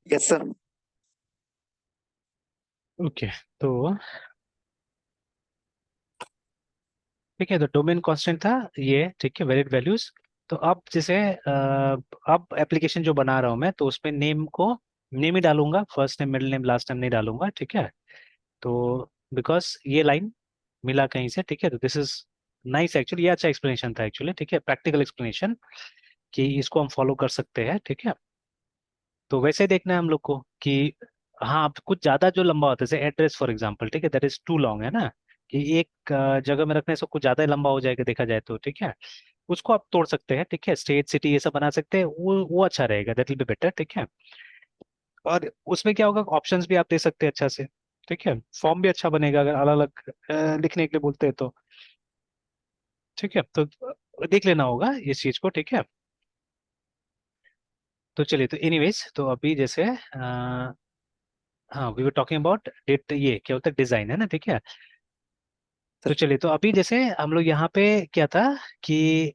Yes sir. Okay. तो ठीक है, तो डोमेन कांस्टेंट था ये, ठीक है, वैलिड वैल्यूज। तो अब जैसे अब एप्लीकेशन जो बना रहा हूँ मैं, तो उसमें नेम ही डालूंगा, first name middle name last name नहीं डालूंगा, ठीक है। तो बिकॉज ये लाइन मिला कहीं से, ठीक है, तो दिस इज नाइस एक्चुअली, ये अच्छा एक्सप्लेनेशन था एक्चुअली, ठीक है, प्रैक्टिकल एक्सप्लेनेशन कि इसको हम फॉलो कर सकते हैं, ठीक है। तो वैसे देखना है हम लोग को कि हाँ, अब कुछ ज्यादा जो लंबा होता है, जैसे एड्रेस फॉर एग्जांपल, ठीक है, दैट इज टू लॉन्ग, है ना, कि एक जगह में रखने से कुछ ज्यादा ही लंबा हो जाएगा देखा जाए तो, ठीक है। उसको आप तोड़ सकते हैं, ठीक है, स्टेट सिटी ये सब बना सकते हैं, वो अच्छा रहेगा, दैट विल बी बेटर, ठीक है। और उसमें क्या होगा, ऑप्शंस भी आप दे सकते हैं अच्छा से, ठीक है, फॉर्म भी अच्छा बनेगा अगर अलग अलग लिखने के लिए बोलते हैं तो, ठीक है। तो देख लेना होगा इस चीज को, ठीक है। तो चलिए, तो एनीवेज, तो अभी जैसे हाँ, we were talking about date, ये क्या होता है, डिजाइन, है ना, ठीक है। तो सर। चलिए, तो अभी जैसे हम लोग यहाँ पे क्या था कि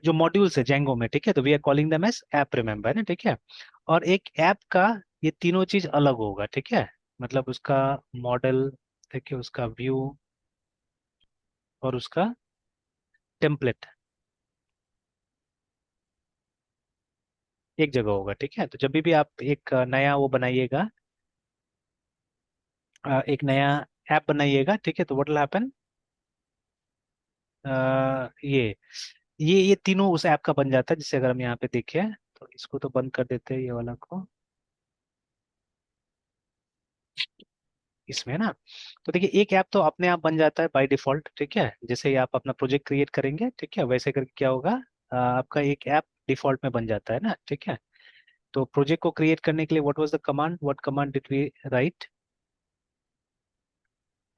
जो मॉड्यूल्स है जेंगो में, ठीक है, तो we are calling them as app, remember, है ना, ठीक है। और एक ऐप का ये तीनों चीज अलग होगा, ठीक है, मतलब उसका मॉडल, ठीक है, उसका व्यू और उसका टेम्पलेट एक जगह होगा, ठीक है। तो जब भी आप एक नया वो बनाइएगा, एक नया ऐप बनाइएगा, ठीक है, तो व्हाट विल हैपन, ये तीनों उस ऐप का बन जाता है। जिसे अगर हम यहाँ पे देखें, तो इसको तो बंद कर देते हैं ये वाला को, इसमें ना। तो देखिए, एक ऐप तो अपने आप बन जाता है बाय डिफॉल्ट, ठीक है, जैसे ही आप अपना प्रोजेक्ट क्रिएट करेंगे, ठीक है, वैसे करके क्या होगा, आपका एक ऐप डिफॉल्ट में बन जाता है ना, ठीक है। तो प्रोजेक्ट को क्रिएट करने के लिए what was the command, what command did we write.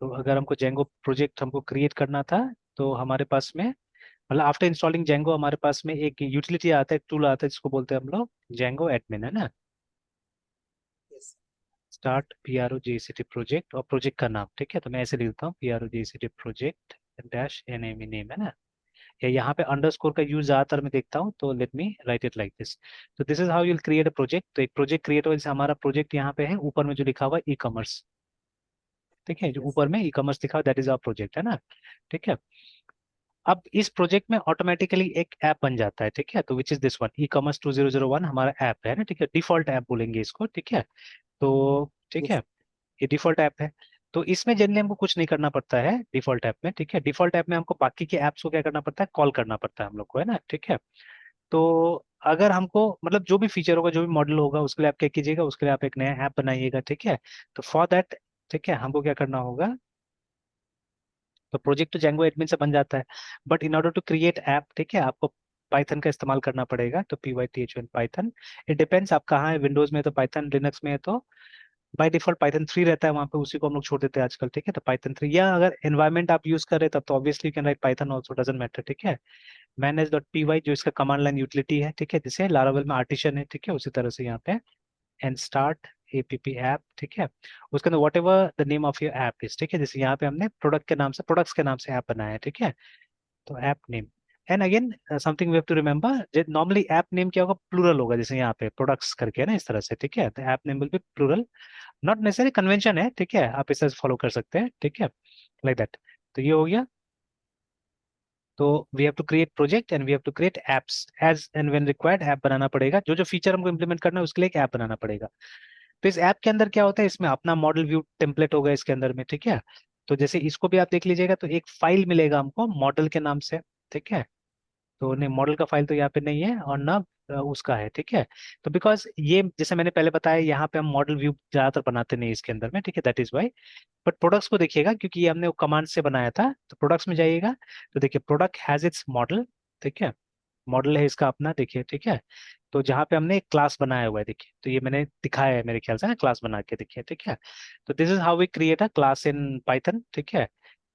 तो अगर हमको जेंगो प्रोजेक्ट हमको क्रिएट करना था, तो हमारे पास में, मतलब आफ्टर इंस्टॉलिंग जेंगो, हमारे पास में एक यूटिलिटी आता है, टूल आता है, जिसको बोलते हैं हम लोग जेंगो एडमिन, है ना। यस। स्टार्ट PROJCT प्रोजेक्ट, और प्रोजेक्ट का नाम, ठीक है, तो मैं ऐसे लिखता हूँ, PROJCT project dash NAME name, है ना। या यहाँ पे अंडरस्कोर का यूज ज्यादातर मैं देखता हूँ, तो let me write it like this. तो this is how you'll create a project. तो एक प्रोजेक्ट क्रिएट हो, जैसे हमारा प्रोजेक्ट यहाँ पे है, ऊपर में जो लिखा हुआ है ई कॉमर्स, ठीक है, जो यस। ऊपर में ई कॉमर्स लिखा हुआ, दैट इज आवर प्रोजेक्ट, है ना, ठीक है। अब इस प्रोजेक्ट में ऑटोमेटिकली एक ऐप बन जाता है, ठीक है, तो which is this one, E commerce 2001 हमारा ऐप है ना, ठीक है, डिफॉल्ट ऐप बोलेंगे इसको, ठीक है। तो ठीक यस। है, ये डिफॉल्ट ऐप है। तो इसमें जनरली हमको कुछ नहीं करना पड़ता है डिफॉल्ट ऐप में, ठीक है। डिफॉल्ट ऐप में हमको बाकी के ऐप्स को क्या करना पड़ता है, कॉल करना पड़ता है हम लोग को, है ना, ठीक है। तो अगर हमको, मतलब जो भी फीचर होगा, जो भी मॉडल होगा, उसके लिए आप क्या कीजिएगा, उसके लिए आप एक नया ऐप बनाइएगा, ठीक है। तो फॉर दैट, ठीक है, हमको क्या करना होगा, तो प्रोजेक्ट तो जेंगो एडमिन से बन जाता है, but in order to create app, ठीक है, आपको पाइथन का इस्तेमाल करना पड़ेगा। तो PYTHON पाइथन, इट डिपेंड्स आप कहाँ है, विंडोज में तो पाइथन, लिनक्स में है तो बाय डिफॉल्ट पाइथन 3 रहता है वहाँ पे, उसी को हम लोग छोड़ देते हैं आजकल, ठीक है। तो पाइथन 3, या अगर एनवायरमेंट आप यूज कर रहे हैं तब तो obviously you can write Python also, doesn't matter, ठीक है। manage.py जो इसका कमांड लाइन यूटिलिटी है, ठीक है, जैसे लारावेल में आर्टिशन है, ठीक है, उसी तरह से यहाँ पे एंड स्टार्ट APP ऐप, ठीक है। उसके अंदर what ever the name of your app is, ठीक है, जैसे यहाँ पे हमने प्रोडक्ट के नाम से, प्रोडक्ट्स के नाम से ऐप बनाया है, ठीक है। तो app name, and again something we have to remember, normally app name क्या होगा, प्लूरल होगा, जैसे यहाँ पे प्रोडक्ट्स करके है ना, इस तरह से, ठीक है। तो app name will be plural, not necessary convention है, ठीक है, आप इसे फॉलो कर सकते हैं, ठीक है, लाइक दैट। तो ये हो गया। तो we have to create project and we have to create apps as and when required, app बनाना पड़ेगा, जो जो फीचर हमको इंप्लीमेंट करना है उसके लिए एक ऐप बनाना पड़ेगा। तो इस ऐप के अंदर क्या होता है, इसमें अपना मॉडल व्यू टेम्पलेट होगा इसके अंदर में, ठीक है। तो जैसे इसको भी आप देख लीजिएगा, तो एक फाइल मिलेगा हमको मॉडल के नाम से, ठीक है। तो नहीं, मॉडल का फाइल तो यहाँ पे नहीं है, और ना उसका है, ठीक है। तो बिकॉज ये, जैसे मैंने पहले बताया, यहाँ पे हम मॉडल व्यू ज्यादातर बनाते नहीं इसके अंदर में, ठीक है, that is why. But products को देखिएगा, क्योंकि ये हमने वो कमांड से बनाया था, तो प्रोडक्ट्स में जाइएगा, तो देखिए प्रोडक्ट हैज इट्स मॉडल, ठीक है, मॉडल है इसका अपना, देखिए, ठीक है। तो जहाँ पे हमने एक क्लास बनाया हुआ है, देखिए, तो ये मैंने दिखाया है मेरे ख्याल से ना, क्लास बना के, देखिए, ठीक है। तो this is how we create a class in Python, ठीक है।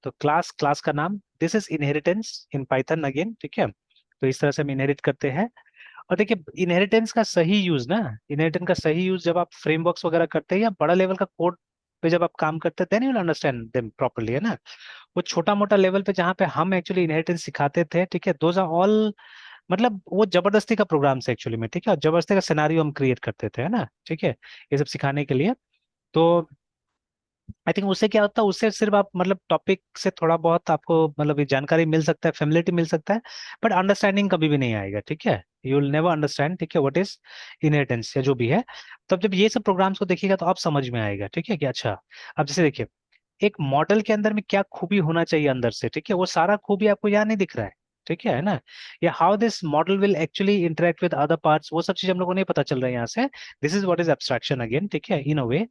तो क्लास, क्लास का नाम, this is inheritance in Python again, ठीक है। तो इस तरह से हम इनहेरिट करते हैं। और देखिए, इनहेरिटेंस का सही यूज ना, इनहेरिटेंस का सही यूज जब आप फ्रेमवर्क्स वगैरह करते हैं या बड़ा लेवल का कोड पे जब आप काम करते हैं, then you will understand them properly, है ना। वो छोटा मोटा लेवल पे जहाँ पे हम एक्चुअली इनहेरिटेंस सिखाते थे, ठीक है, दोज आर ऑल मतलब वो जबरदस्ती का प्रोग्राम से एक्चुअली में, ठीक है, और जबरदस्ती का सिनारियो हम क्रिएट करते थे, है ना, ठीक है, ये सब सिखाने के लिए। तो आई थिंक उससे क्या होता है, उससे सिर्फ आप मतलब टॉपिक से थोड़ा बहुत आपको मतलब ये जानकारी मिल सकता है, फेमिलिटी मिल सकता है, बट अंडरस्टैंडिंग कभी भी नहीं आएगा, ठीक है, यू विल नेवर अंडरस्टैंड, ठीक है, व्हाट इज इनहेरिटेंस या जो भी है। तब जब ये सब प्रोग्राम्स को देखिएगा तो आप समझ में आएगा, ठीक है, कि अच्छा, अब जैसे देखिए, एक मॉडल के अंदर में क्या खूबी होना चाहिए अंदर से, ठीक है, वो सारा खूबी आपको यहाँ नहीं दिख रहा है, ठीक है ना, या how this model will actually interact with other parts, वो सब चीज हम लोगों को नहीं पता चल रहा है यहाँ से। This is what is abstraction again, ठीक है, इन अ वे।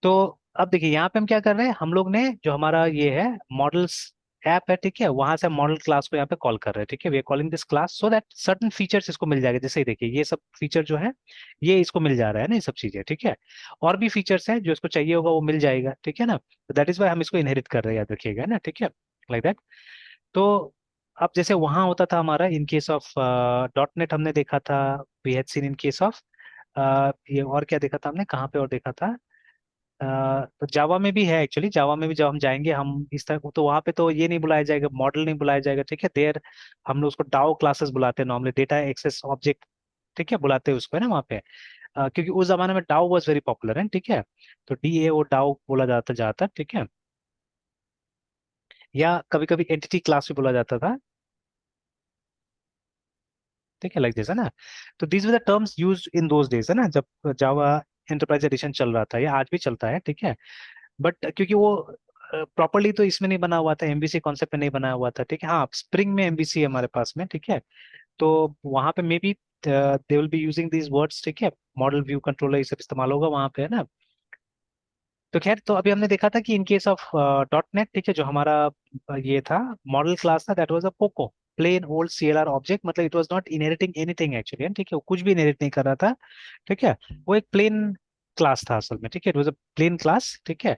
तो अब देखिए यहाँ पे हम क्या कर रहे हैं, हम लोग ने जो हमारा ये है मॉडल्स ऐप है, ठीक है, वहां से मॉडल क्लास को यहाँ पे कॉल कर रहे हैं, ठीक है, we are calling this class so that certain features इसको मिल जाएगा, जैसे ही देखिए ये सब फीचर जो है ये इसको मिल जा रहा है ना, ये सब चीजें, ठीक है, और भी फीचर्स हैं जो इसको चाहिए होगा वो मिल जाएगा, ठीक है ना, तो दैट इज वाई हम इसको इनहेरिट कर रहे हैं, याद रखिएगा ना, ठीक है, लाइक दैट। तो अब जैसे वहां होता था हमारा in case of dot net हमने देखा था, we had seen in case of ये, और क्या देखा था हमने, कहाँ पे और देखा था, तो जावा में भी है एक्चुअली, जावा में भी जब हम जाएंगे हम इस तरह, तो वहां पे तो ये नहीं बुलाया जाएगा, मॉडल नहीं बुलाया जाएगा, ठीक है, देयर हम लोग उसको डाओ क्लासेस बुलाते हैं नॉर्मली, डेटा एक्सेस ऑब्जेक्ट, ठीक है, बुलाते हैं उसको, है ना, वहाँ पे। क्योंकि उस जमाने में डाओ वॉज वेरी पॉपुलर है, ठीक है, तो DAO डाओ बोला जाता जाता, ठीक है, या कभी कभी एंटिटी क्लास भी बोला जाता था, ठीक है, लाइक दिस, है ना। तो these were the terms use in those days, है ना, जब जावा एंटरप्राइज एडिशन चल रहा था, या आज भी चलता है, ठीक है, बट क्योंकि वो प्रॉपरली तो इसमें नहीं बना हुआ था, MVC कॉन्सेप्ट में नहीं बना हुआ था, ठीक है, हाँ स्प्रिंग में MVC है हमारे पास में, ठीक है, तो वहां पे may be they will be using these words, ठीक है, मॉडल व्यू कंट्रोलर ये सब इस्तेमाल होगा वहां पे, है ना। तो खैर, तो अभी हमने देखा था कि in case of dot net, ठीक है, जो हमारा ये था मॉडल क्लास था, that was a POCO, plain old CLR object, मतलब it was not inheriting anything actually, ठीक है, वो कुछ भी इनहेरिट नहीं कर रहा था, ठीक है, वो एक प्लेन क्लास था असल में, ठीक है, it was a plain class, ठीक है।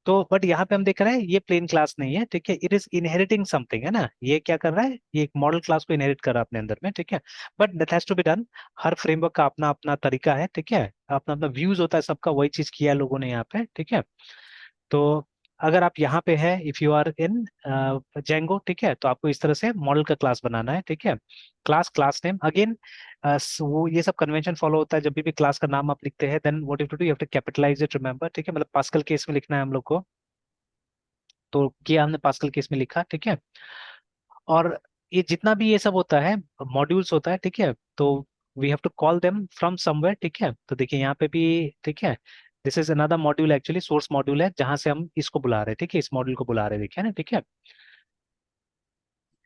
तो बट यहाँ पे हम देख रहे हैं ये प्लेन क्लास नहीं है, ठीक है, इट इज इनहेरिटिंग समथिंग, है ना, ये क्या कर रहा है, ये एक मॉडल क्लास को इनहेरिट कर रहा है अपने अंदर में, ठीक है, but that has to be done. हर फ्रेमवर्क का अपना अपना तरीका है, ठीक है, अपना अपना व्यूज होता है सबका, वही चीज किया है लोगों ने यहाँ पे, ठीक है। तो अगर आप यहाँ पे है, if you are in Django, ठीक है, तो आपको इस तरह से मॉडल का क्लास बनाना है, ठीक है, क्लास क्लास नेम अगेन, वो ये सब कन्वेंशन फॉलो होता है, जब भी क्लास का नाम आप लिखते हैं then what you to do, you have to capitalise it, remember, ठीक है, मतलब पास्कल केस में लिखना है हम लोग को, तो किया हमने पास्कल केस में लिखा, ठीक है। और ये जितना भी ये सब होता है, मॉड्यूल्स होता है, ठीक है, तो we have to call them from somewhere, ठीक है, तो देखिए यहाँ पे भी, ठीक है, this is another module actually, source module है जहां से हम इसको बुला रहे हैं, ठीक है, इस मॉड्यूल को बुला रहे हैं, देखिए ना, ठीक है।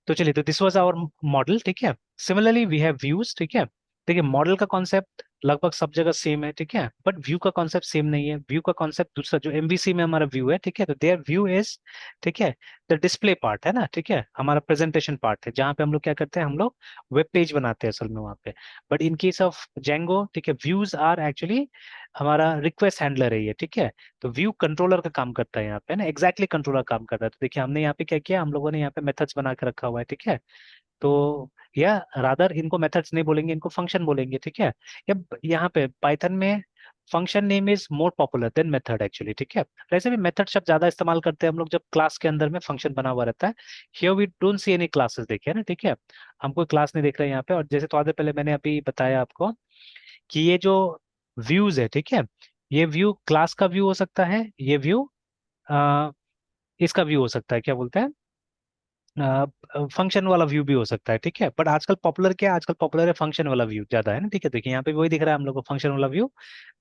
तो चलिए, तो दिस वाज आवर मॉडल, ठीक है। सिमिलरली वी हैव व्यूज, ठीक है, देखिए मॉडल का कॉन्सेप्ट लगभग सब जगह सेम है, ठीक है, बट व्यू का कॉन्सेप्ट सेम नहीं है, व्यू का कॉन्सेप्ट दूसरा, जो MVC में हमारा व्यू है, ठीक है, तो देयर व्यू इज, ठीक है, द डिस्प्ले पार्ट है ना, ठीक है, हमारा प्रेजेंटेशन पार्ट है, जहाँ पे हम लोग क्या करते हैं, हम लोग वेब पेज बनाते हैं असल में वहाँ पे। But in case of Django, ठीक है, व्यूज आर एक्चुअली हमारा रिक्वेस्ट हैंडलर है ये, ठीक है, तो व्यू कंट्रोलर का काम करता है यहाँ पे ना, एग्जैक्टली कंट्रोलर काम करता है। तो देखिए हमने यहाँ पे क्या किया, हम लोगों ने यहाँ पे मेथड्स बना के रखा हुआ है, ठीक है, तो या रादर इनको मेथड्स नहीं बोलेंगे, इनको फंक्शन बोलेंगे, ठीक है, या यहाँ पे पाइथन में function name is more popular than method actually, ठीक है, वैसे भी मेथड शब्द ज्यादा इस्तेमाल करते हैं हम लोग जब क्लास के अंदर में फंक्शन बना हुआ रहता है। Here we don't see any classes, देखिए ना, ठीक है, हम कोई क्लास नहीं देख रहे हैं यहाँ पे। और जैसे थोड़ा देर पहले मैंने अभी बताया आपको कि ये जो व्यूज है, ठीक है, ये व्यू क्लास का व्यू हो सकता है, ये व्यू इसका व्यू हो सकता है, क्या बोलते हैं, फंक्शन वाला व्यू भी हो सकता है, ठीक है, बट आजकल पॉपुलर क्या है, आजकल पॉपुलर है फंक्शन वाला व्यू ज्यादा, है ना, ठीक है, देखिए यहाँ पे भी वही दिख रहा है हम लोग को, फंक्शन वाला व्यू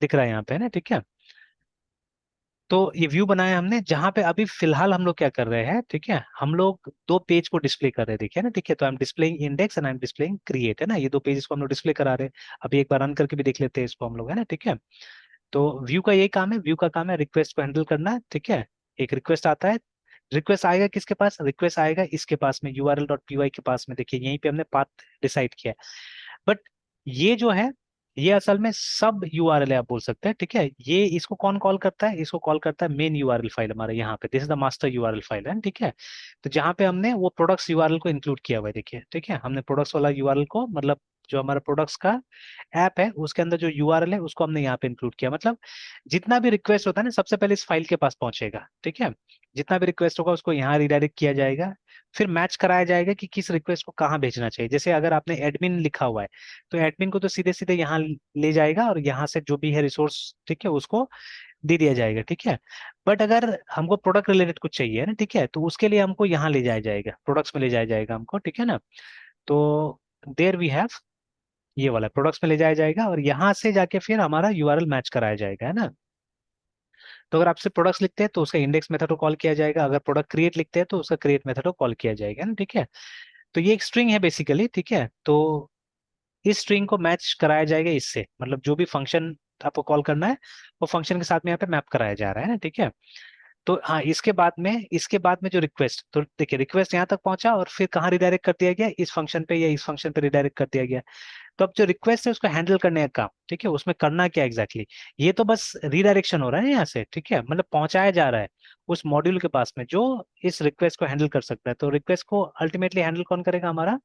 दिख रहा है यहाँ पे, है ना, ठीक है। तो ये व्यू बनाया हमने, जहाँ पे अभी फिलहाल हम लोग क्या कर रहे हैं, ठीक है, हम लोग दो पेज को डिस्प्ले कर रहे हैं, देखिए ना, ठीक है, तो I M displaying index and I am displaying create, है ना, ये दो पेज को हम लोग डिस्प्ले करा रहे हैं। अभी एक बार रन करके भी देख लेते हैं इसको हम लोग, है ना, ठीक है। तो व्यू का यही काम है, व्यू का काम है रिक्वेस्ट को हैंडल करना, ठीक है, एक रिक्वेस्ट आता है, रिक्वेस्ट आएगा किसके पास, रिक्वेस्ट आएगा इसके पास में, url.py के पास में, देखिए यहीं पे हमने पाथ डिसाइड किया है। बट ये जो है, ये असल में सब URL है आप बोल सकते हैं, ठीक है, ये इसको कौन कॉल करता है, इसको कॉल करता है मेन URL फाइल हमारे यहाँ पे, this is the master URL file है, ठीक है। तो जहाँ पे हमने वो प्रोडक्ट्स URL को इंक्लूड किया हुआ है, देखिए, ठीक है, हमने प्रोडक्ट्स वाला URL को मतलब जो हमारा प्रोडक्ट्स का ऐप है उसके अंदर जो यूआरएल है उसको हमने यहाँ पे इंक्लूड किया। मतलब जितना भी रिक्वेस्ट होता है ना सबसे पहले इस फाइल के पास पहुंचेगा, ठीक है। जितना भी रिक्वेस्ट होगा उसको यहाँ रिडायरेक्ट किया जाएगा, फिर मैच कराया जाएगा कि किस रिक्वेस्ट को कहाँ भेजना चाहिए। जैसे अगर आपने एडमिन लिखा हुआ है तो एडमिन को तो सीधे सीधे यहाँ ले जाएगा और यहाँ से जो भी है रिसोर्स, ठीक है, उसको दे दिया जाएगा, ठीक है। बट अगर हमको प्रोडक्ट रिलेटेड कुछ चाहिए ना, ठीक है, तो उसके लिए हमको यहाँ ले जाया जाएगा, प्रोडक्ट्स में ले जाया जाएगा हमको, ठीक है ना। तो देयर वी हैव, ये वाला प्रोडक्ट्स में ले जाया जाएगा और यहाँ से जाके फिर हमारा यूआरएल मैच कराया जाएगा, है ना। तो अगर आपसे प्रोडक्ट्स लिखते हैं तो उसका इंडेक्स मेथड को कॉल किया जाएगा, अगर प्रोडक्ट क्रिएट लिखते हैं तो उसका क्रिएट मेथड को कॉल किया जाएगा, है ना, ठीक है। तो ये एक स्ट्रिंग है बेसिकली, ठीक है। तो इस स्ट्रिंग को मैच कराया जाएगा इससे, मतलब जो भी फंक्शन आपको कॉल करना है वो फंक्शन के साथ में यहाँ पे मैप कराया जा रहा है ना, ठीक है। तो हाँ, इसके बाद में जो रिक्वेस्ट, तो देखिए रिक्वेस्ट यहाँ तक पहुंचा और फिर कहाँ रिडायरेक्ट कर दिया गया, इस फंक्शन पे या इस फंक्शन पे रिडायरेक्ट कर दिया गया। तो अब जो रिक्वेस्ट है उसको हैंडल करने का काम, ठीक है, उसमें करना क्या एग्जैक्टली ये तो बस रीडायरेक्शन हो रहा है यहाँ से, ठीक है, मतलब पहुंचाया जा रहा है उस मॉड्यूल के पास में जो इस रिक्वेस्ट को हैंडल कर सकता है। तो रिक्वेस्ट को अल्टीमेटली हैंडल कौन करेगा, हमारा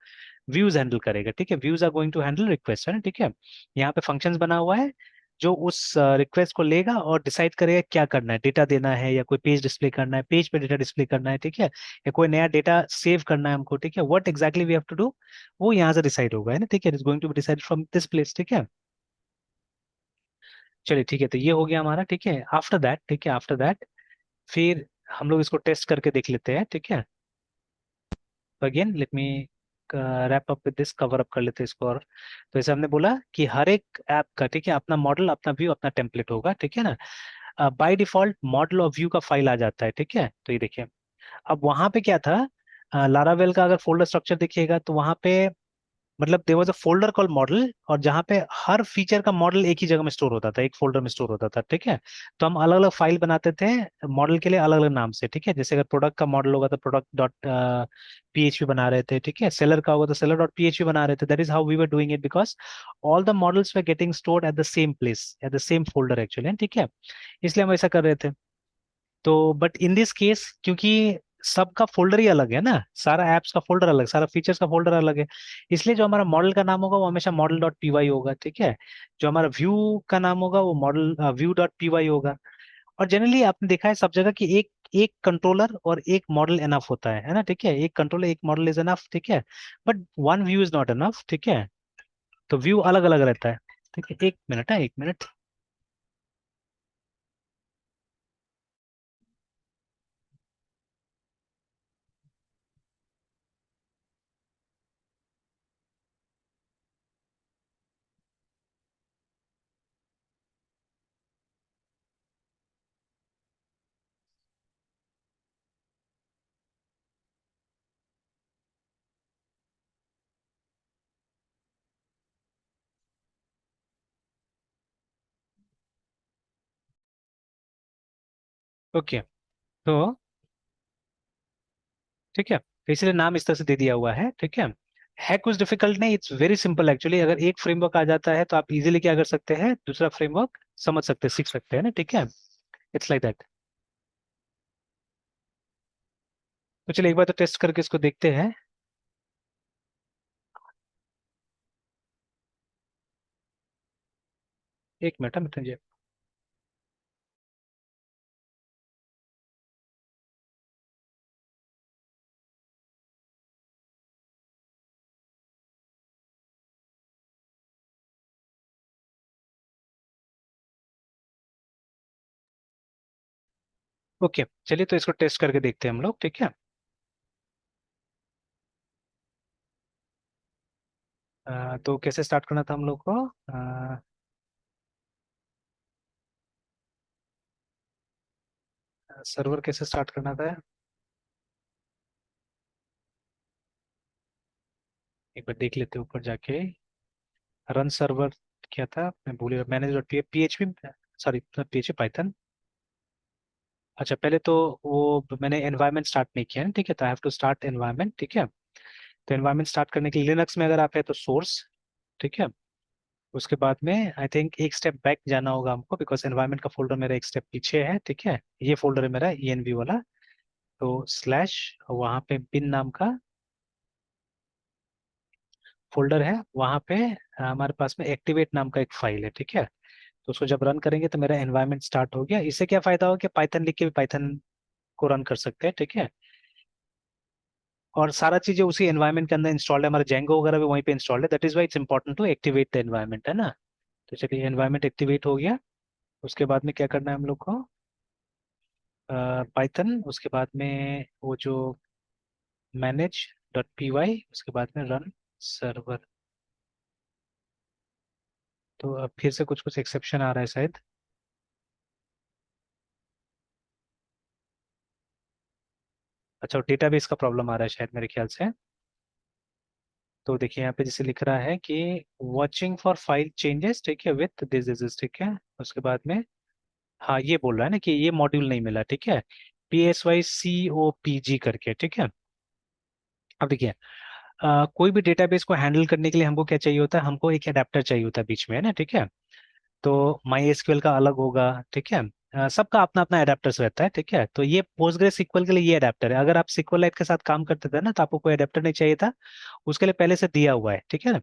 व्यूज हैंडल करेगा, ठीक है। Views are going to handle request, है ना, ठीक है। यहाँ पे फंक्शंस बना हुआ है जो उस रिक्वेस्ट को लेगा और डिसाइड करेगा क्या करना है, डेटा देना है या कोई पेज डिस्प्ले करना है, पेज पे डेटा डिस्प्ले करना है, ठीक है, या कोई नया डेटा सेव करना है हमको, ठीक है, what exactly we have to do, वो यहाँ से डिसाइड होगा, है ना, ठीक है। It's going to be decide from this place, ठीक है। चलिए ठीक है, तो ये हो गया हमारा, ठीक है। आफ्टर दैट, ठीक है, आफ्टर दैट फिर हम लोग इसको टेस्ट करके देख लेते हैं, ठीक है। तो again let me wrap up with this, cover up कर लेते हैं इसको। और तो जैसे हमने बोला कि हर एक ऐप का, ठीक है, अपना मॉडल, अपना व्यू, अपना टेम्पलेट होगा, ठीक है ना। बाय डिफॉल्ट मॉडल और व्यू का फाइल आ जाता है, ठीक है। तो ये देखिए, अब वहां पे क्या था, लारावेल का अगर फोल्डर स्ट्रक्चर देखिएगा तो वहां पे मतलब there was a folder call model, और जहाँ पे हर फीचर का मॉडल एक ही जगह में स्टोर होता था, एक फोल्डर में स्टोर होता था, ठीक है। तो हम अलग अलग फाइल बनाते थे मॉडल के लिए, अलग अलग नाम से, ठीक है। जैसे अगर प्रोडक्ट का मॉडल होगा तो प्रोडक्ट डॉट पीएचपी बना रहे थे, ठीक है। सेलर का होगा तो सेलर डॉट पीएचपी बना रहे थे। That is how we were doing it, because all the models were getting stored at the same place, at the same folder actually, ठीक है। इसलिए हम ऐसा कर रहे थे। तो बट इन दिस केस क्योंकि सबका फोल्डर ही अलग है ना, सारा एप्स का फोल्डर अलग, सारा फीचर्स का फोल्डर अलग है, इसलिए जो हमारा मॉडल का नाम होगा वो हमेशा मॉडल डॉट पीवाई होगा, ठीक है। जो हमारा व्यू का नाम होगा वो मॉडल व्यू डॉट पीवाई होगा। और जनरली आपने देखा है सब जगह कि एक एक कंट्रोलर और एक मॉडल एनफ होता है ना, ठीक है। एक कंट्रोलर एक मॉडल इज एनफ, ठीक है। But one view is not enough, ठीक है। तो व्यू अलग अलग रहता है, ठीक है। एक मिनट है, एक मिनट। ओके, तो ठीक है, तो इसलिए नाम इस तरह से दे दिया हुआ है, ठीक है कुछ डिफिकल्ट नहीं, इट्स वेरी सिंपल एक्चुअली। अगर एक फ्रेमवर्क आ जाता है तो आप इजीली क्या कर सकते हैं, दूसरा फ्रेमवर्क समझ सकते हैं, सीख सकते हैं ना, ठीक है। It's like that. तो चलिए एक बार तो टेस्ट करके इसको देखते हैं। एक मिनट मित्र जी। ओके, चलिए तो इसको टेस्ट करके देखते हैं हम लोग, ठीक है। तो कैसे स्टार्ट करना था हम लोग को, सर्वर कैसे स्टार्ट करना था। एक बार देख लेते हैं ऊपर जाके। रन सर्वर क्या था, मैं भूल गया, manage dot PHP, sorry PHP Python. अच्छा, पहले तो वो मैंने एनवायरनमेंट स्टार्ट नहीं किया है, ठीक है, तो I have to start environment, ठीक है। तो एनवायरनमेंट स्टार्ट करने के लिए लिनक्स में अगर आप है तो सोर्स, ठीक है। उसके बाद में आई थिंक एक स्टेप बैक जाना होगा हमको, बिकॉज एनवायरनमेंट का फोल्डर मेरा एक स्टेप पीछे है, ठीक है। ये फोल्डर है मेरा ENV वाला। तो स्लैश वहाँ पे बिन नाम का फोल्डर है वहाँ पे हमारे पास में एक्टिवेट नाम का एक फाइल है, ठीक है। तो उसको जब रन करेंगे तो मेरा एनवायरनमेंट स्टार्ट हो गया। इससे क्या फायदा हो कि पाइथन लिख के भी पाइथन को रन कर सकते हैं, ठीक है। और सारा चीजें उसी एनवायरनमेंट के अंदर इंस्टॉल्ड है, हमारा जेंगो वगैरह भी वहीं पे इंस्टॉल्ड है। That is why it's important to activate the environment, है ना। तो चलिए एनवायरनमेंट एक्टिवेट हो गया। उसके बाद में क्या करना है हम लोग को, पाइथन, उसके बाद में वो जो मैनेज डॉट पी वाई, उसके बाद में रन सर्वर। तो अब फिर से कुछ कुछ एक्सेप्शन आ रहा है शायद। अच्छा, डेटाबेस का प्रॉब्लम आ रहा है शायद मेरे ख्याल से। तो देखिए यहाँ पे जैसे लिख रहा है कि वॉचिंग फॉर फाइल चेंजेस, ठीक है, विथ दिस, ठीक है। उसके बाद में हाँ ये बोल रहा है ना कि ये मॉड्यूल नहीं मिला, ठीक है, PSYCOPG करके, ठीक है। अब देखिए कोई भी डेटाबेस को हैंडल करने के लिए हमको क्या चाहिए होता है, हमको एक एडेप्टर चाहिए होता है बीच में, है ना, ठीक है। तो माई एसक्यूएल का अलग होगा, ठीक है। सबका अपना अपना एडेप्टर्स रहता है, ठीक है। तो ये पोस्टग्रेस सिक्वल के लिए ये एडेप्टर है। अगर आप सिक्वलाइट के साथ काम करते थे ना तो आपको कोई एडेप्टर नहीं चाहिए था, उसके लिए पहले से दिया हुआ है, ठीक है।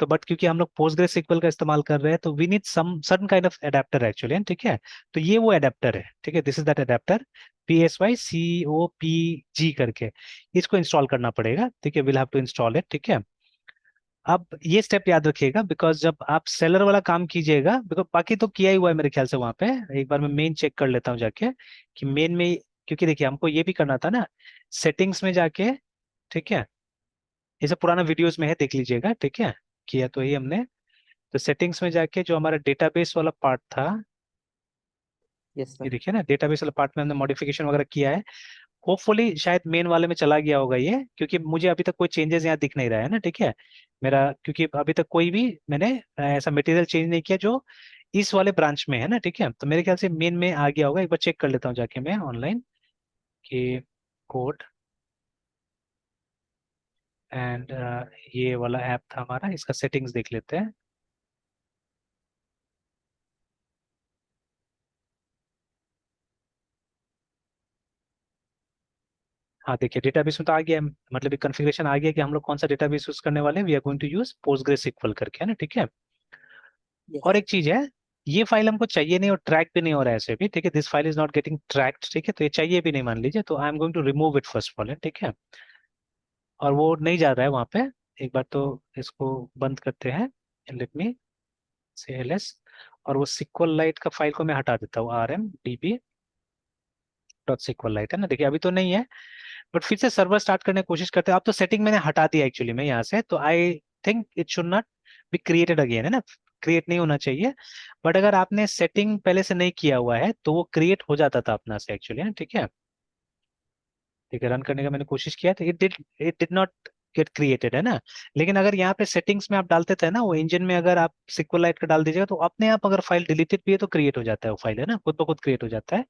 तो बट क्योंकि हम लोग पोस्टग्रेस सिक्वल का इस्तेमाल कर रहे हैं तो we need some certain kind of adapter actually, ठीक है। तो ये वो एडेप्टर है, ठीक है, this is that adapter, PSYCOPG करके। इसको इंस्टॉल करना पड़ेगा, ठीक है, will have to install it, ठीक है। अब ये स्टेप याद रखिएगा, बिकॉज जब आप सेलर वाला काम कीजिएगा, बिकॉज बाकी तो किया ही हुआ है मेरे ख्याल से वहां पे। एक बार मैं मेन चेक कर लेता हूँ जाके कि मेन में, क्योंकि देखिए हमको ये भी करना था ना, सेटिंग्स में जाके, ठीक है। ये सब पुराना वीडियोस में है, देख लीजिएगा, ठीक है। किया तो ही हमने। तो सेटिंग्स में जाके जो हमारा डेटाबेस वाला पार्ट था, यस ये सर। देखिए ना, डेटाबेस वाला पार्ट में हमने मॉडिफिकेशन वगैरह किया है। होपफुली शायद मेन वाले में चला गया होगा ये, क्योंकि मुझे अभी तक कोई चेंजेस यहाँ दिख नहीं रहा है ना, ठीक है। मेरा क्योंकि अभी तक कोई भी मैंने ऐसा मटेरियल चेंज नहीं किया जो इस वाले ब्रांच में है ना, ठीक है। तो मेरे ख्याल से मेन में आ गया होगा, एक बार चेक कर लेता हूँ जाके मैं ऑनलाइन कि कोड एंड ये वाला ऐप था हमारा, इसका सेटिंग्स देख लेते हैं। हाँ देखिए डेटाबेस में तो आ गया है, मतलब एक कॉन्फ़िगरेशन आ गया कि हम लोग कौन सा डेटाबेस यूज करने वाले हैं। We are going to use PostgreSQL करके, है ना, ठीक है। और यस। एक चीज है, ये फाइल हमको चाहिए नहीं और ट्रैक भी नहीं हो रहा है ऐसे भी, ठीक है। This file is not getting tracked, ठीक है। तो ये चाहिए भी नहीं मान लीजिए, तो I am going to remove it first of all, ठीक है। और वो नहीं जा रहा है वहां पे। एक बार तो इसको बंद करते हैं, लेट मी से एलएस। और वो सिक्वल लाइट का फाइल को मैं हटा देता हूँ, RMDB.SQLite, है ना। देखिए अभी तो नहीं है, बट फिर से सर्वर स्टार्ट करने की कोशिश करते हैं। अब तो सेटिंग मैंने हटा दिया एक्चुअली में यहाँ से, तो I think it should not be created again, है ना, क्रिएट नहीं होना चाहिए। बट अगर आपने सेटिंग पहले से नहीं किया हुआ है तो वो क्रिएट हो जाता था अपना से एक्चुअली, है, ठीक है। ठीक है, रन करने का मैंने कोशिश किया था, it did not get created, है ना। लेकिन अगर यहाँ पे सेटिंग्स में आप डालते थे ना, वो इंजन में अगर आप सिक्वलाइट का डाल दीजिएगा तो अपने आप अगर फाइल डिलीटेड भी है तो क्रिएट हो जाता है वो फाइल, है ना, खुद ब खुद क्रिएट हो जाता है,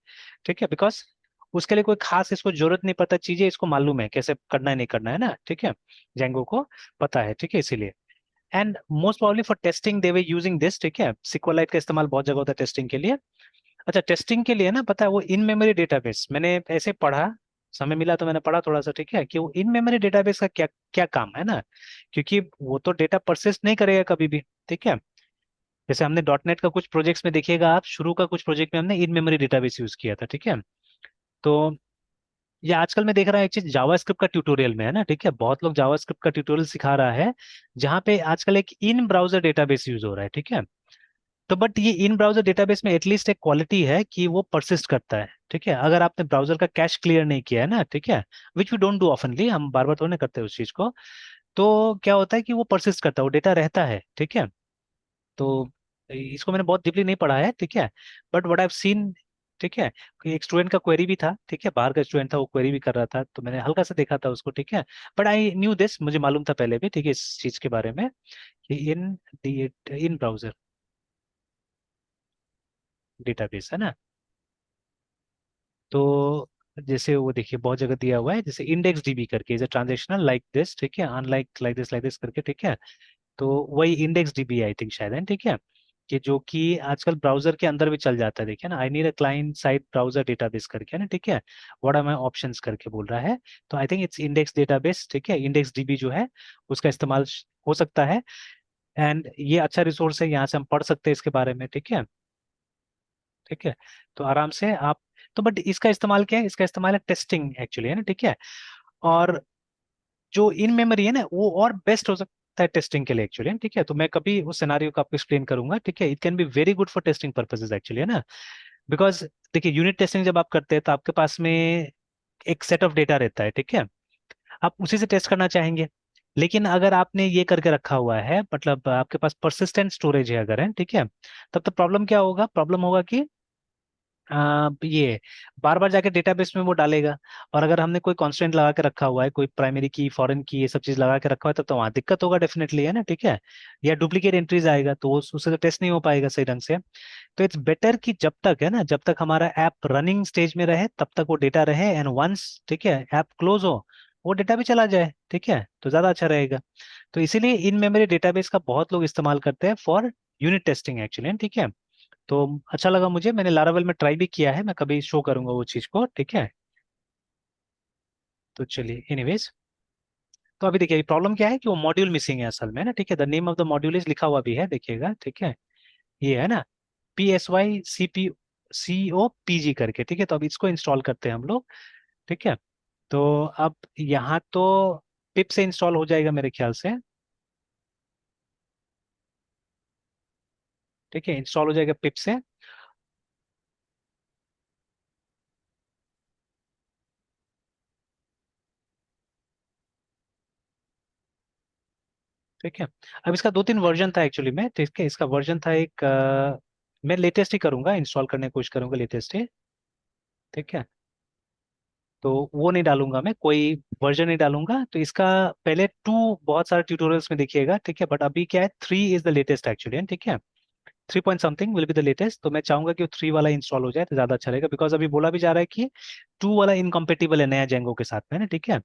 ठीक है। बिकॉज उसके लिए कोई खास इसको जरूरत नहीं पड़ता, चीजें इसको मालूम है कैसे करना है नहीं करना है ना, ठीक है। जेंगो को पता है, ठीक है, इसीलिए। And most probably for testing they way using this, ठीक है। सिक्वलाइट का इस्तेमाल बहुत जगह होता है टेस्टिंग के लिए। अच्छा, टेस्टिंग के लिए ना, पता है वो इन मेमोरी डेटाबेस मैंने ऐसे पढ़ा, समय मिला तो मैंने पढ़ा थोड़ा सा, ठीक है, कि वो इन मेमोरी डेटाबेस का क्या क्या काम है ना। क्योंकि वो तो डेटा परसिस्ट नहीं करेगा कभी भी, ठीक है। जैसे हमने डॉट नेट का कुछ प्रोजेक्ट्स में देखिएगा आप, शुरू का कुछ प्रोजेक्ट में हमने इन मेमोरी डेटाबेस यूज किया था, ठीक है। तो ये आजकल मैं देख रहा हूँ एक चीज जावास्क्रिप्ट का ट्यूटोरियल में, है ना, ठीक है, बहुत लोग जावास्क्रिप्ट का ट्यूटोरियल सिखा रहा है, जहाँ पे आजकल एक इन ब्राउजर डेटाबेस यूज हो रहा है, ठीक है। तो बट ये इन ब्राउजर डेटाबेस में एटलीस्ट एक क्वालिटी है कि वो परसिस्ट करता है, ठीक है। अगर आपने ब्राउजर का कैश क्लियर नहीं किया है ना, ठीक है, विच वी डोंट डू ऑफनली, हम बार बार थोड़ी ना करते हैं उस चीज को, तो क्या होता है कि वो परसिस्ट करता है, वो डेटा रहता है, ठीक है। तो इसको मैंने बहुत डीपली नहीं पढ़ा है, ठीक है, but what I have seen, ठीक है, कि एक स्टूडेंट का क्वेरी भी था, ठीक है, बाहर का स्टूडेंट था, वो क्वेरी भी कर रहा था, तो मैंने हल्का सा देखा था उसको, ठीक है। बट आई न्यू दिस, मुझे मालूम था पहले भी, ठीक है, इस चीज के बारे में कि इन ब्राउजर डेटाबेस, है ना। तो जैसे वो देखिए बहुत जगह दिया हुआ है, जैसे इंडेक्स डीबी करके is a transactional like this, ठीक है, अनलाइक लाइक दिस करके, ठीक है। तो वही इंडेक्स डीबी आई थिंक शायद है, ठीक है। कि जो कि आजकल ब्राउजर के अंदर भी चल जाता है, देखिए ना, I need a client side browser database करके, है ना, ठीक है, व्हाट आर माय ऑप्शंस करके बोल रहा है। तो I think it's index database, ठीक है, इंडेक्स डीबी जो है उसका इस्तेमाल हो सकता है। एंड ये अच्छा रिसोर्स है, यहाँ से हम पढ़ सकते हैं इसके बारे में, ठीक है, ठीक है। तो आराम से आप, तो बट इसका इस्तेमाल क्या है, इसका इस्तेमाल है टेस्टिंग एक्चुअली, है ना, ठीक है। और जो इन मेमोरी है ना वो और बेस्ट हो सकता है टेस्टिंग के लिए एक्चुअली, ठीक है। तो मैं कभी उस सिनारियो को आपको एक्सप्लेन करूंगा, ठीक है। It can be very good for testing purposes actually, है ना। बिकॉज देखिए, यूनिट टेस्टिंग जब आप करते हैं तो आपके पास में एक सेट ऑफ डेटा रहता है, ठीक है, आप उसी से टेस्ट करना चाहेंगे। लेकिन अगर आपने ये करके रखा हुआ है, मतलब आपके पास परसिस्टेंट स्टोरेज है अगर, है, ठीक है, तब तो प्रॉब्लम क्या होगा, प्रॉब्लम होगा कि ये बार बार जाके डेटाबेस में वो डालेगा। और अगर हमने कोई कांस्टेंट लगा के रखा हुआ है, कोई प्राइमरी की, फॉरेन की, ये सब चीज लगा के रखा हुआ है, तब तो वहाँ दिक्कत होगा डेफिनेटली, है ना, ठीक है। या डुप्लीकेट एंट्रीज आएगा तो उससे तो टेस्ट नहीं हो पाएगा सही ढंग से। तो इट्स बेटर कि जब तक, है ना, जब तक हमारा ऐप रनिंग स्टेज में रहे तब तक वो डेटा रहे, एंड वंस, ठीक है, ऐप क्लोज हो वो डेटा भी चला जाए, ठीक है, तो ज्यादा अच्छा रहेगा। तो इसीलिए इन मेमोरी डेटाबेस का बहुत लोग इस्तेमाल करते हैं फॉर यूनिट टेस्टिंग एक्चुअली, ठीक है। तो अच्छा लगा मुझे, मैंने लारावेल में ट्राई भी किया है, मैं कभी शो करूंगा वो चीज को, ठीक है। तो चलिए, एनीवेज, तो अभी देखिए प्रॉब्लम क्या है कि वो मॉड्यूल मिसिंग है असल में, ना, ठीक है। The name of the module is लिखा हुआ भी है, देखिएगा, ठीक है, ये है ना, PSYCPCOPG करके, ठीक है। तो अब इसको इंस्टॉल करते हैं हम लोग, ठीक है। तो अब यहाँ तो पिप से इंस्टॉल हो जाएगा मेरे ख्याल से, ठीक है, इंस्टॉल हो जाएगा पिप से, ठीक है। अब इसका दो तीन वर्जन था एक्चुअली में, ठीक है, इसका वर्जन था एक मैं लेटेस्ट ही करूंगा, इंस्टॉल करने की कोशिश करूंगा लेटेस्ट ही, ठीक है। तो वो नहीं डालूंगा मैं, कोई वर्जन नहीं डालूंगा। तो इसका पहले टू बहुत सारे ट्यूटोरियल्स में देखिएगा, ठीक है, बट अभी क्या है, three is the latest actually, ठीक है। Three point something will be the latest. तो मैं चाहूंगा कि वो थ्री वाला इंस्टॉल हो जाए तो ज्यादा अच्छा रहेगा, बिकॉज अभी बोला भी जा रहा है कि टू वाला इनकम्पेटिबल है नया जेंगो के साथ में, ना, ठीक है।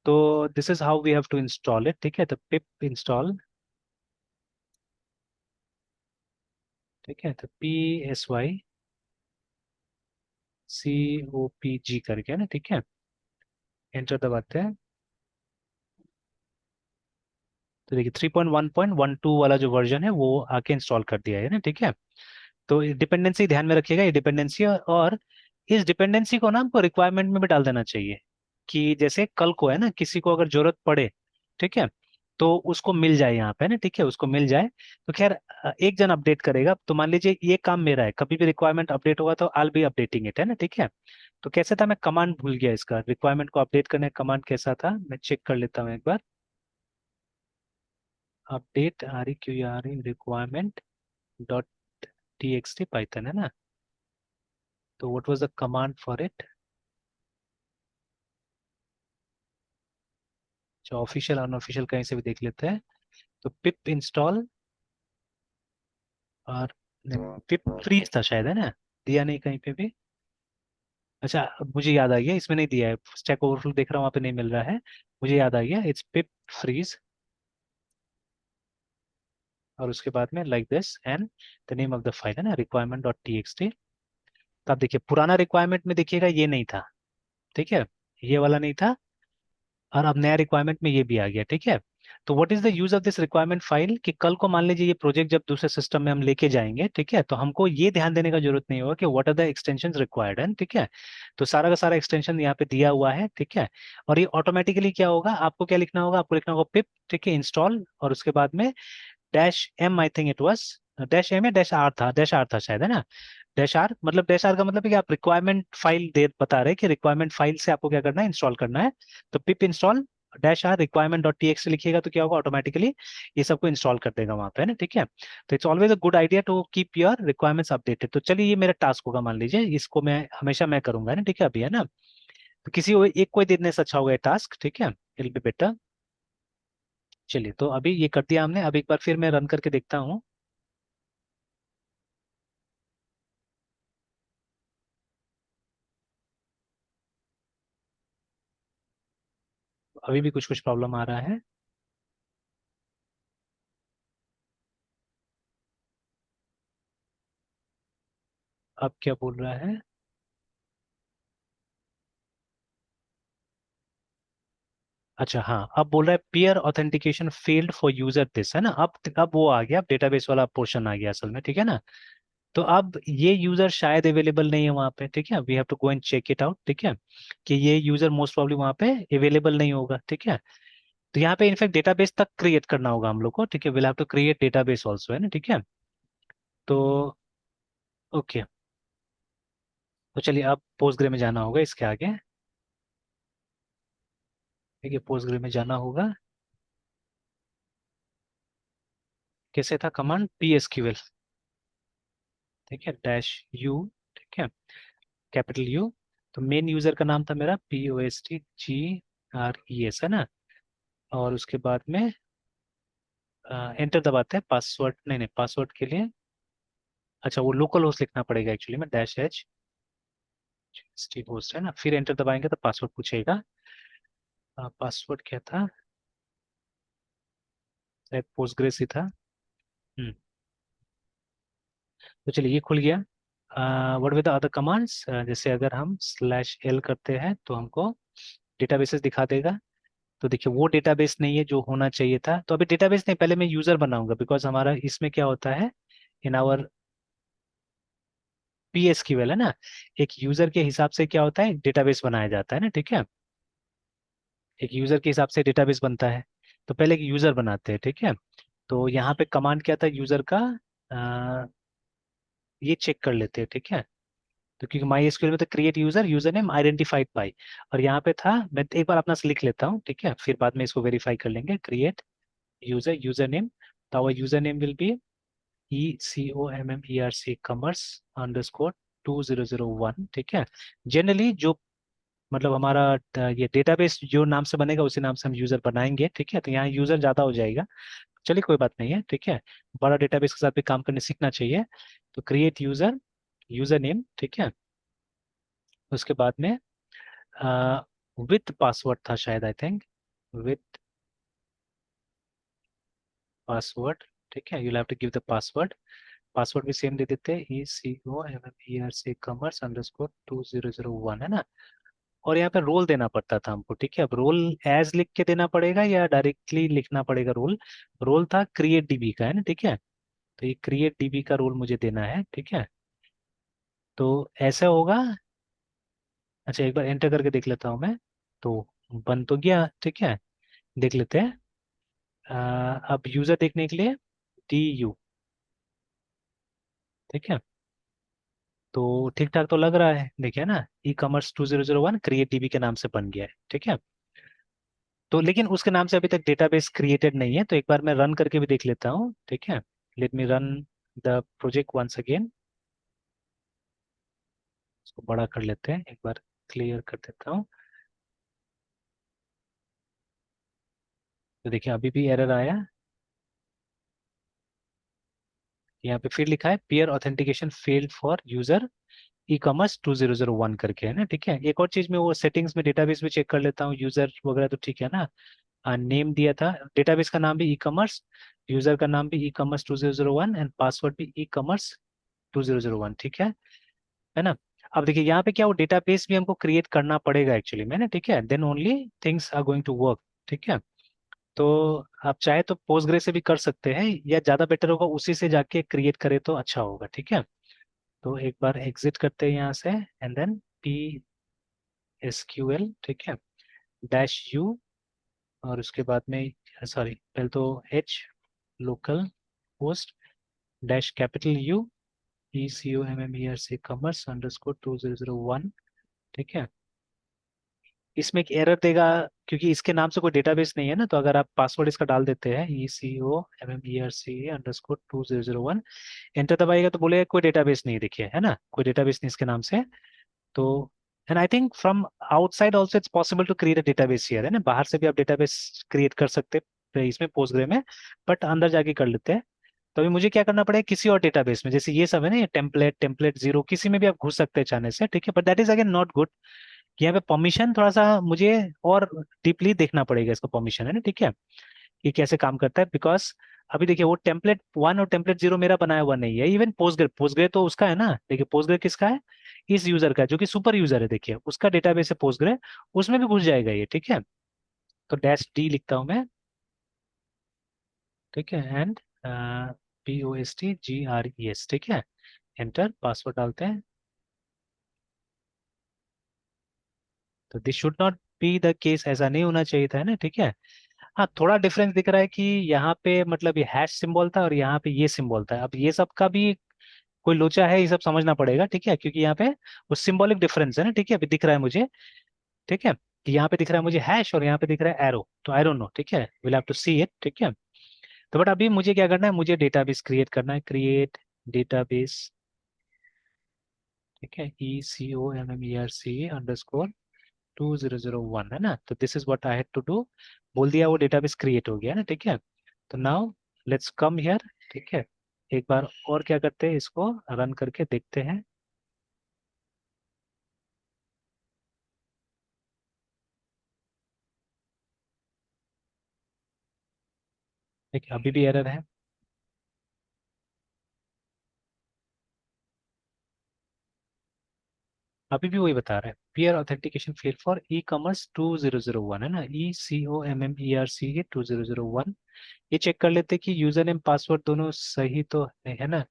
तो this is how we have to install it, ठीक है। तो पिप इंस्टॉल, ठीक है, तो PSYCOPG करके, ना, ठीक है, एंटर दबाते हैं। तो देखिए 3.1.12 वाला जो वर्जन है वो आके इंस्टॉल कर दिया है ना, ठीक है। तो डिपेंडेंसी ध्यान में रखिएगा, ये डिपेंडेंसी, और इस डिपेंडेंसी को ना हमको रिक्वायरमेंट में भी डाल देना चाहिए, कि जैसे कल को, है ना, किसी को अगर जरूरत पड़े, ठीक है, तो उसको मिल जाए यहाँ पे ना, ठीक है, उसको मिल जाए। तो खैर, एक जन अपडेट करेगा, तो मान लीजिए ये काम मेरा है, कभी भी रिक्वायरमेंट अपडेट होगा तो आई बी अपडेटिंग इट, है ना, ठीक है। तो कैसे था, मैं कमांड भूल गया इसका, रिक्वायरमेंट को अपडेट करने का कमांड कैसा था, मैं चेक कर लेता हूँ एक बार। Update REQURE requirement dot TXT python, है ना। तो what was the command for it, जो ऑफिशियल अनऑफिशियल कहीं से भी देख लेते हैं। तो पिप इंस्टॉल, और पिप फ्रीज था शायद, है ना, दिया नहीं कहीं पे भी। अच्छा, अब मुझे याद आ गया, इसमें नहीं दिया है, स्टैक ओवरफ्लो देख रहा हूँ वहाँ पे नहीं मिल रहा है, मुझे याद आ गया, इट्स पिप फ्रीज, और उसके बाद में like this and the name of the file, है ना, रिक्वायरमेंट डॉट TXT। तो आप देखिए पुराना रिक्वायरमेंट में देखिएगा ये नहीं था, ठीक है, ये वाला नहीं था, और अब नया रिक्वायरमेंट में ये भी आ गया, ठीक है। तो what is the use of this requirement file, कि कल को मान लीजिए ये प्रोजेक्ट जब दूसरे सिस्टम में हम लेके जाएंगे, ठीक है, तो हमको ये ध्यान देने का जरूरत नहीं होगा कि what are the extension required, है, ठीक है। तो सारा का सारा एक्सटेंशन यहाँ पे दिया हुआ है, ठीक है। और ये ऑटोमेटिकली क्या होगा, आपको क्या लिखना होगा, आपको लिखना होगा पिप, ठीक है, इंस्टॉल, और उसके बाद में -M, I think it was -M या -R था, -R था शायद, है ना। -R, मतलब -R का मतलब है कि आप रिक्वायरमेंट फाइल दे बता रहे हैं कि रिक्वायरमेंट फाइल से आपको क्या करना है, इंस्टॉल करना है। तो पिप install -R requirement dot TXT लिखिएगा तो क्या होगा, ऑटोमेटिकली ये सबको इंस्टॉल कर देगा वहां पे, है ना, ठीक है। तो it's always a good idea to keep your requirements updated. तो चलिए, ये मेरा टास्क होगा, मान लीजिए इसको मैं हमेशा मैं करूंगा, है ना, ठीक है, अभी, है ना। तो किसी को एक को ही देने से अच्छा होगा ये टास्क, ठीक है, इट बी बेटर। चलिए, तो अभी ये कर दिया हमने, अब एक बार फिर मैं रन करके देखता हूँ। अभी भी कुछ कुछ प्रॉब्लम आ रहा है। अब क्या बोल रहा है? अच्छा हाँ, अब बोल रहा है peer authentication failed for user this, है ना। अब वो आ गया, अब डेटाबेस वाला पोर्शन आ गया असल में, ठीक है ना। तो अब ये यूजर शायद अवेलेबल नहीं है वहाँ पे, ठीक है। We have to go and check it out, ठीक है, कि ये यूजर मोस्ट प्रॉब्ली वहाँ पे अवेलेबल नहीं होगा, ठीक है। तो यहाँ पे इनफैक्ट डेटाबेस तक क्रिएट करना होगा हम लोग को, ठीक है। Will have to create database also, है ना, ठीक है। तो ओके, तो चलिए अब पोस्टग्रे में जाना होगा इसके आगे, ठीक है। पोस्टग्रे में जाना होगा, कैसे था command? P S Q L, ठीक है, डैश यू, ठीक है, कैपिटल यू। तो मेन यूजर का नाम था मेरा POSTGRES, है ना। और उसके बाद में एंटर दबाते हैं, पासवर्ड नहीं नहीं, पासवर्ड के लिए अच्छा वो लोकल होस्ट लिखना पड़ेगा एक्चुअली में, -H स्ट्रीट होस्ट, है ना। फिर एंटर दबाएंगे तो पासवर्ड पूछेगा। पासवर्ड क्या था? शायद पोस्टग्रेस ही था। हम्म, तो चलिए ये खुल गया। What with the other commands, जैसे अगर हम /L करते हैं तो हमको डेटाबेसेस दिखा देगा। तो देखिए वो डेटाबेस नहीं है जो होना चाहिए था, तो अभी डेटाबेस नहीं, पहले मैं यूजर बनाऊंगा, बिकॉज हमारा इसमें क्या होता है, इन आवर PSQL, है ना, एक यूजर के हिसाब से क्या होता है, डेटाबेस बनाया जाता है ना, ठीक है। एक यूजर के हिसाब से डेटाबेस बनता है। तो पहले एक यूजर बनाते हैं, ठीक है। तो यहाँ पे कमांड क्या था यूजर का, अ, ये चेक कर लेते हैं, ठीक है। तो क्योंकि माई एसक्यूएल में तो create user, user name identified by, और यहाँ पे था, मैं एक बार अपना से लिख लेता हूँ, ठीक है, फिर बाद में इसको वेरीफाई कर लेंगे। क्रिएट यूजर, यूजर नेम, तो our user name will be ECOMMERC commerce underscore 2001, ठीक है। जनरली जो मतलब हमारा ये डेटाबेस जो नाम से बनेगा उसी नाम से हम यूजर बनाएंगे, ठीक है। तो यहाँ यूजर ज्यादा हो जाएगा, चलिए कोई बात नहीं है, ठीक है। बड़ा डेटाबेस के साथ भी काम करने सीखना चाहिए। तो क्रिएट यूजर, यूजर नेम, ठीक है। उसके बाद में विथ पासवर्ड था शायद, आई थिंक विथ पासवर्ड, ठीक है। You have to give the password. Password भी सेम दे देते हैं, ECOMMERC कॉमर्स अंडरस्कोर 2001, है ना। और यहाँ पे रोल देना पड़ता था हमको, ठीक है। अब रोल एज लिख के देना पड़ेगा या डायरेक्टली लिखना पड़ेगा रोल? रोल था क्रिएट डीबी का, है ना, ठीक है। तो ये क्रिएट डीबी का रोल मुझे देना है, ठीक है। तो ऐसा होगा। अच्छा एक बार एंटर करके देख लेता हूँ मैं, तो बन तो गया, ठीक है। देख लेते हैं। अब यूजर देखने के लिए DU, ठीक है। तो ठीक ठाक तो लग रहा है, देखिए ना, E-commerce 2001 क्रिएट डीबी के नाम से बन गया है, ठीक है। तो लेकिन उसके नाम से अभी तक डेटाबेस क्रिएटेड नहीं है, तो एक बार मैं रन करके भी देख लेता हूँ, ठीक है। Let me run the project once again. इसको बड़ा कर लेते हैं, एक बार क्लियर कर देता हूँ। तो देखिए अभी भी एरर आया, यहाँ पे फिर लिखा है peer authentication failed for user E-commerce 2001 करके, है ना, ठीक है। एक और चीज में वो सेटिंग्स में डेटाबेस भी चेक कर लेता हूँ, यूजर वगैरह तो ठीक है ना। नेम दिया था, डेटाबेस का नाम भी E-commerce, यूजर का नाम भी E-commerce 2001, एंड पासवर्ड भी E-commerce 2001, ठीक है ना। अब देखिए यहाँ पे क्या, वो डेटाबेस भी हमको क्रिएट करना पड़ेगा एक्चुअली में ना, ठीक है, then only things are going to work, ठीक है। तो आप चाहे तो पोस्टग्रे से भी कर सकते हैं, या ज्यादा बेटर होगा उसी से जाके क्रिएट करे तो अच्छा होगा, ठीक है। तो एक बार एग्जिट करते हैं यहाँ से, एंड देन PSQL, ठीक है, -U, और उसके बाद में सॉरी पहले तो H local host -U ECOMMERC commerce underscore 2001, ठीक है। इसमें एक एरर देगा, क्योंकि इसके नाम से कोई डेटाबेस नहीं है ना। तो अगर आप पासवर्ड इसका डाल देते हैं ECOMMERC_2001, एंटर दबाइएगा तो बोलेगा कोई डेटाबेस नहीं, देखिए, है ना, कोई डेटाबेस नहीं इसके नाम से। तो and I think from outside also it's possible to create a database here, है ना, बाहर से भी आप डेटाबेस क्रिएट कर सकते हैं इसमें पोस्टग्रे में, बट अंदर जाके कर लेते हैं। तो अभी मुझे क्या करना पड़ेगा, किसी और डेटाबेस में, जैसे ये सब है ना, ये टेम्पलेट जीरो, किसी में भी आप घुस सकते हैं चाहने से, ठीक है। But that is again not good. यहाँ पे परमिशन थोड़ा सा मुझे और डीपली देखना पड़ेगा, इसका परमिशन, है ना, ठीक है, ये कैसे काम करता है, बिकॉज अभी देखिए वो टेम्पलेट 1 और टेम्पलेट 0 मेरा बनाया हुआ नहीं है, इवन पोस्टग्रे पोस्टग्रे तो उसका है ना, देखिए पोस्टग्रे किसका है, इस यूजर का जो कि सुपर यूजर है, देखिए उसका डेटाबेस है पोस्टग्रे, उसमें भी घुस जाएगा ये, ठीक है। तो डैश डी लिखता हूँ मैं, ठीक है, एंड POSTGRES, ठीक है, एंटर, पासवर्ड डालते हैं। तो this should not be the case, ऐसा नहीं होना चाहिए था, है ना, ठीक है। हाँ, थोड़ा डिफरेंस दिख रहा है कि यहाँ पे मतलब ये हैश सिंबल था और यहाँ पे ये सिंबल था, अब ये सब का भी कोई लोचा है, ये सब समझना पड़ेगा, ठीक है, क्योंकि यहाँ पे वो सिंबॉलिक डिफरेंस है ना, ठीक है, अभी दिख रहा है मुझे, ठीक है, कि यहाँ पे दिख रहा है मुझे हैश और यहाँ पे दिख रहा है एरो, तो आई डोंट नो, ठीक है, will have to see it, ठीक है। तो बट अभी मुझे क्या करना है, मुझे डेटाबेस क्रिएट करना है, क्रिएट डेटाबेस, ठीक है, ECOMMERCE_2001, है ना, तो this is what I had to do, बोल दिया, वो डेटाबेस क्रिएट हो गया ना, ठीक है। तो नाउ लेट्स कम हियर, ठीक है, एक बार और क्या करते हैं, इसको रन करके देखते हैं। देखिए अभी भी एरर है, अभी भी वही बता रहा है, peer authentication fail for E commerce 2001, है ना, ECOMMERCE 2001। ये चेक कर लेते कि यूजर नेम पासवर्ड दोनों सही तो है ना,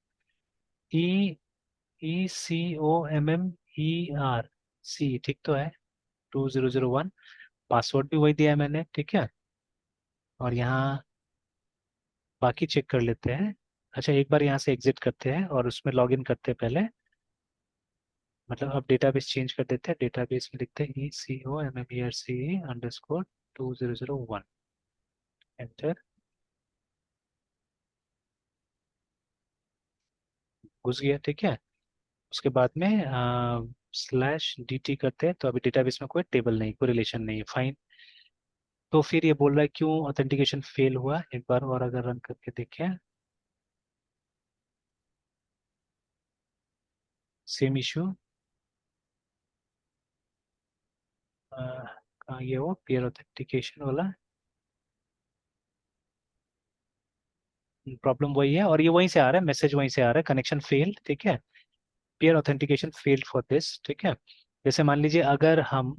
ECOMMERC ठीक तो है, 2001, पासवर्ड भी वही दिया है मैंने, ठीक है। और यहाँ बाकी चेक कर लेते हैं। अच्छा एक बार यहाँ से एग्जिट करते हैं और उसमें लॉग इन करते हैं पहले, मतलब अब डेटाबेस चेंज कर देते हैं, डेटाबेस में लिखते हैं ECOMMERCE_2001, एंटर, घुस गया, ठीक है। उसके बाद में /DT करते हैं, तो अभी डेटाबेस में कोई टेबल नहीं, कोई रिलेशन नहीं है, फाइन। तो फिर ये बोल रहा है क्यों ऑथेंटिकेशन फेल हुआ, एक बार और अगर रन करके देखें, सेम इशू, ये वो पीयर ऑथेंटिकेशन वाला प्रॉब्लम वही है, और ये वहीं से आ रहा है, मैसेज वहीं से आ रहा है, कनेक्शन फेल, ठीक है, peer authentication failed for this, ठीक है। जैसे मान लीजिए अगर हम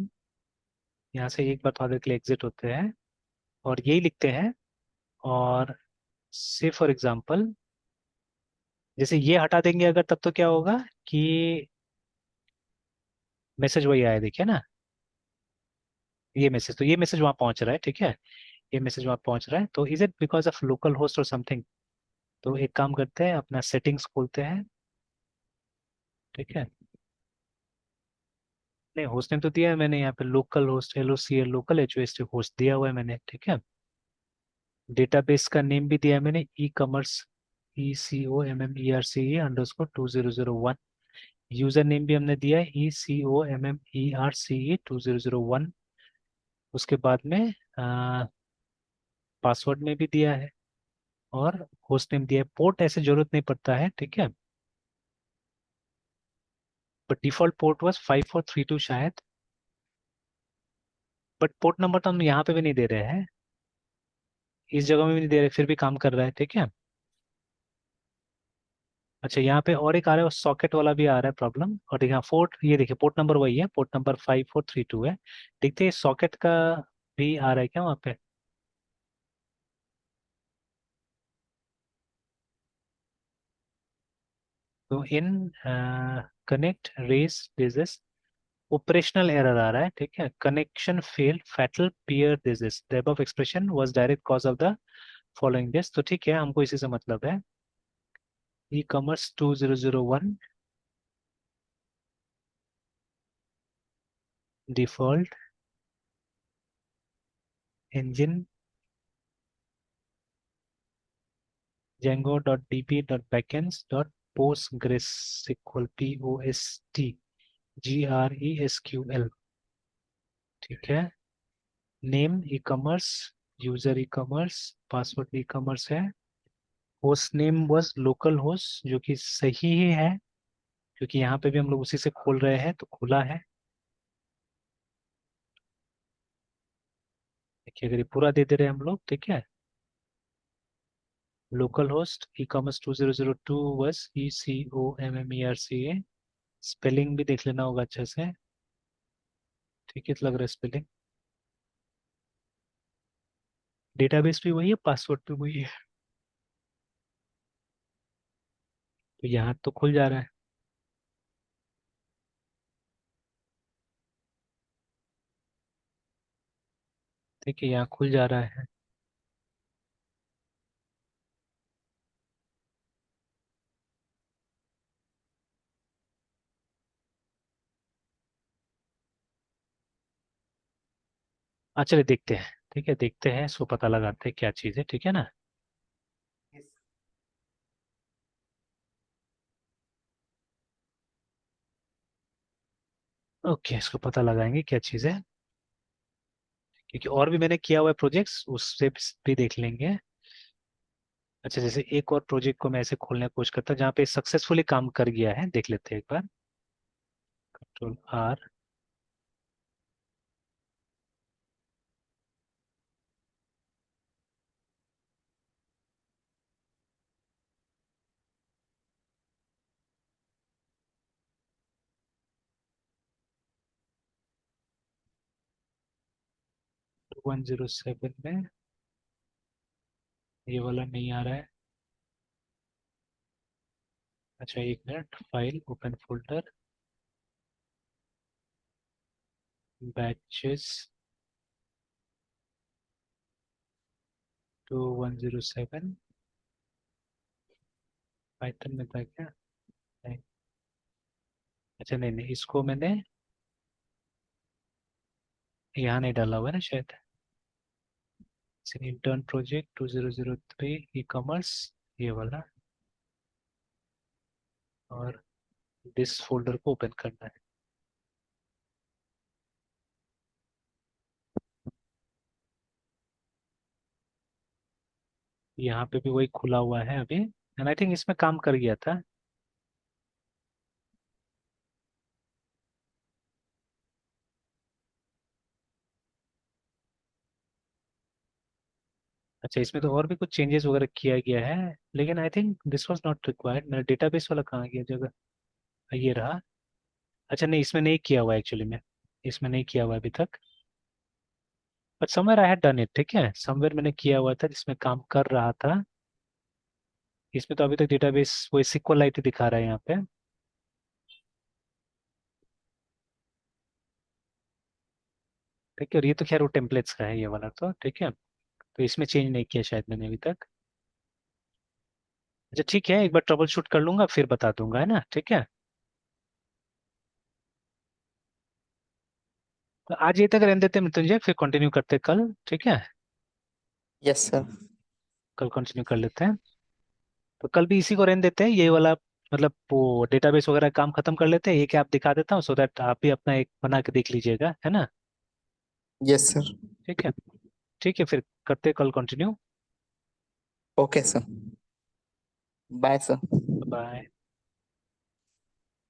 यहाँ से एक बार थोड़ा देर के लिए एग्जिट होते हैं और यही लिखते हैं, और से फॉर एग्जांपल जैसे ये हटा देंगे अगर, तब तो क्या होगा कि मैसेज वही आया, देखिए ना, ये मैसेज, तो ये मैसेज वहाँ पहुंच रहा है, ठीक है, ये मैसेज वहाँ पहुंच रहा है, तो is it because of local host और समथिंग। तो एक काम करते हैं, अपना सेटिंग्स खोलते हैं, ठीक है, नहीं होस्ट नेम तो दिया है मैंने, यहाँ पे local host LOCL local HOST host दिया हुआ है मैंने, ठीक है। डेटाबेस का नेम भी दिया है मैंने, e commerce ECOMMERCE_2001, user name भी हमने दिया है ECOMMERCE 2001, उसके बाद में पासवर्ड में भी दिया है, और होस्ट नेम दिया है, पोर्ट ऐसे जरूरत नहीं पड़ता है, ठीक है, बट डिफॉल्ट पोर्ट वाज 5432 शायद, बट पोर्ट नंबर तो हम यहाँ पे भी नहीं दे रहे हैं, इस जगह में भी नहीं दे रहे, फिर भी काम कर रहा है, ठीक है। अच्छा यहाँ पे और एक आ रहा है, सॉकेट वाला भी आ रहा है प्रॉब्लम, और यहाँ पोर्ट, ये देखिए पोर्ट नंबर वही है, पोर्ट नंबर 5432 है, देखते हैं सॉकेट का भी आ रहा है क्या वहाँ पे। तो इन कनेक्ट रेस डिजिस ऑपरेशनल एरर आ रहा है, ठीक है, कनेक्शन फेल्ड फैटल पियर डिजिस, the above exception was direct cause of the following this, तो ठीक है, हमको इसी से मतलब है। E commerce 2001 default engine django.db.backends.postgresql POSTGRESQL, ठीक है। Name e commerce, user e commerce, password e commerce है, host name was localhost जो कि सही ही है, क्योंकि यहाँ पे भी हम लोग उसी से खोल रहे हैं, तो खुला है। देखिए अगर ये पूरा दे दे रहे हैं हम लोग, ठीक है, लोकल होस्ट ई कॉमर्स 2002 बस ECOMMERCA। स्पेलिंग भी देख लेना होगा अच्छे से। ठीक है, तो लग रहा है स्पेलिंग। डेटाबेस भी वही है, पासवर्ड भी वही है। तो यहाँ तो खुल जा रहा है। ठीक है, यहाँ खुल जा रहा है। चलिए देखते हैं। ठीक है, देखते हैं, इसको पता लगाते हैं क्या चीज़ है, ठीक है ना। Yes. ओके, इसको पता लगाएंगे क्या चीज़ है, क्योंकि और भी मैंने किया हुआ है प्रोजेक्ट्स, उससे भी देख लेंगे। अच्छा, जैसे एक और प्रोजेक्ट को मैं ऐसे खोलने की कोशिश करता हूँ जहाँ पे सक्सेसफुली काम कर गया है, देख लेते हैं एक बार। Ctrl+R। 107 में ये वाला नहीं आ रहा है। अच्छा, एक minute, file open folder, batches 2107। Python में था क्या? नहीं। अच्छा, नहीं नहीं, इसको मैंने यहाँ नहीं डाला हुआ है ना शायद। इंटर्न प्रोजेक्ट 2003 ई कॉमर्स, ये वाला, और दिस फोल्डर को ओपन करना है। यहाँ पे भी वही खुला हुआ है अभी, एंड आई थिंक इसमें काम कर गया था। अच्छा, इसमें तो और भी कुछ चेंजेस वगैरह किया गया है, लेकिन I think this was not required. मेरा डेटाबेस वाला कहाँ गया जगह? ये रहा। अच्छा, नहीं, इसमें नहीं किया हुआ एक्चुअली में, इसमें नहीं किया हुआ अभी तक। But somewhere I had done it, ठीक है, समवेयर मैंने किया हुआ था जिसमें काम कर रहा था। इसमें तो अभी तक डेटाबेस वो SQLite दिखा रहा है यहाँ पे। ठीक है, और ये तो खैर वो टेम्पलेट्स का है ये वाला, तो ठीक है। तो इसमें चेंज नहीं किया शायद मैंने अभी तक। अच्छा ठीक है, एक बार ट्रबल शूट कर लूंगा फिर बता दूंगा, है ना, ठीक है। तो आज ये तक रहने देते हैं मृत्युंजय, फिर कंटिन्यू करते हैं कल, ठीक है। Yes, sir. कल कंटिन्यू कर लेते हैं। तो कल भी इसी को रहने देते हैं, ये वाला, मतलब वो डेटाबेस वगैरह काम खत्म कर लेते हैं, एक ऐप दिखा देता हूँ, सो दैट आप भी अपना एक बना के देख लीजिएगा, है ना। Yes, sir. ठीक है। ठीक है, फिर करते हैं कल continue. Okay, sir. Bye, sir. Bye.